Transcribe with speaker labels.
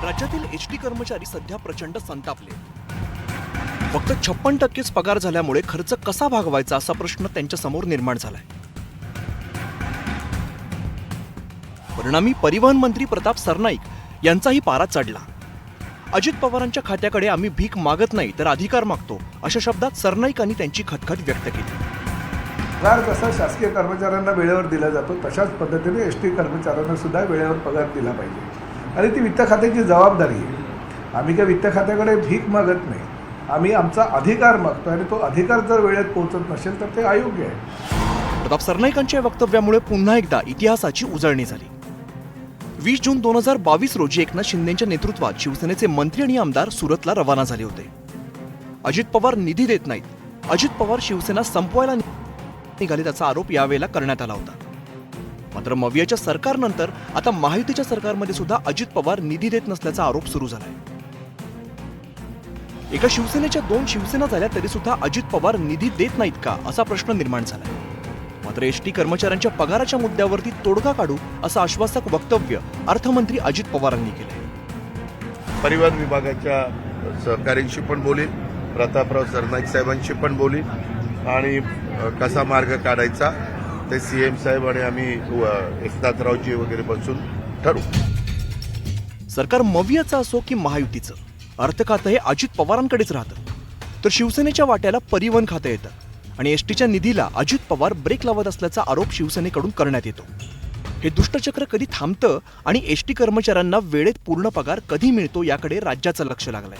Speaker 1: राज्यातील एसटी कर्मचारी सध्या प्रचंड संतापले. फक्त 56% पगार झाल्यामुळे खर्च कसा भागवायचा असा प्रश्न त्यांच्या समोर निर्माण झालाय. परिणामी परिवहन मंत्री प्रताप सरनाईक यांचाही पारा चढला. अजित पवारांच्या खात्याकडे आम्ही भीक मागत नाही तर अधिकार मागतो अशा शब्दात सरनाईकांनी त्यांची खटखट व्यक्त केली.
Speaker 2: पगार जसा शासकीय कर्मचाऱ्यांना वेळेवर दिला जातो तशाच पद्धतीने एसटी कर्मचाऱ्यांना सुद्धा वेळेवर पगार दिला पाहिजे आणि ती वित्त खात्याची जबाबदारी आहे. आम्ही काय वित्त खात्याकडे भीक मागत नाही, आम्ही आमचा अधिकार मागतो आणि तो अधिकार जर वेळेत पोहोचत नसेल तर ते अयोग्य आहे.
Speaker 1: प्रताप सरनाईकांच्या वक्तव्यामुळे पुन्हा एकदा इतिहासाची उजळणी झाली. 20 जून 2022 रोजी एकनाथ शिंदेच्या नेतृत्वात शिवसेनेचे मंत्री आणि आमदार सुरतला रवाना झाले होते. अजित पवार निधी देत नाहीत, अजित पवार शिवसेना संपवायला निघाले त्याचा आरोप यावेळेला करण्यात आला होता. मात्र मवियाच्या सरकारनंतर आता महायुतीच्या सरकारमध्ये सुद्धा अजित पवार निधी देत नसल्याचा आरोप सुरू झालाय. एका शिवसेनेच्या 2 शिवसेना झाल्या तरी सुद्धा अजित पवार निधी देत नाहीत का असा प्रश्न निर्माण झालाय. मात्र एसटी कर्मचाऱ्यांच्या पगाराच्या मुद्द्यावरती तोडगा काढू असं आश्वासक वक्तव्य अर्थमंत्री अजित पवारांनी केलंय.
Speaker 3: परिवहन विभागाच्या सहकाऱ्यांशी पण बोलील, प्रतापराव सरनाईक साहेबांशी पण बोलील आणि कसा मार्ग काढायचा ते सीएम साहेब आणि आम्ही एकनाथरावजी वगैरे बसून ठरवू.
Speaker 1: सरकार मवियाचं असो की महायुतीचं, अर्थ खातं हे अजित पवारांकडेच राहतं, तर शिवसेनेच्या वाट्याला परिवहन खातं येतं आणि एसटीच्या निधीला अजित पवार ब्रेक लावत असल्याचा आरोप शिवसेनेकडून करण्यात येतो. हे दुष्टचक्र कधी थांबतं आणि एसटी कर्मचाऱ्यांना वेळेत पूर्ण पगार कधी मिळतो याकडे राज्याचं लक्ष लागलंय.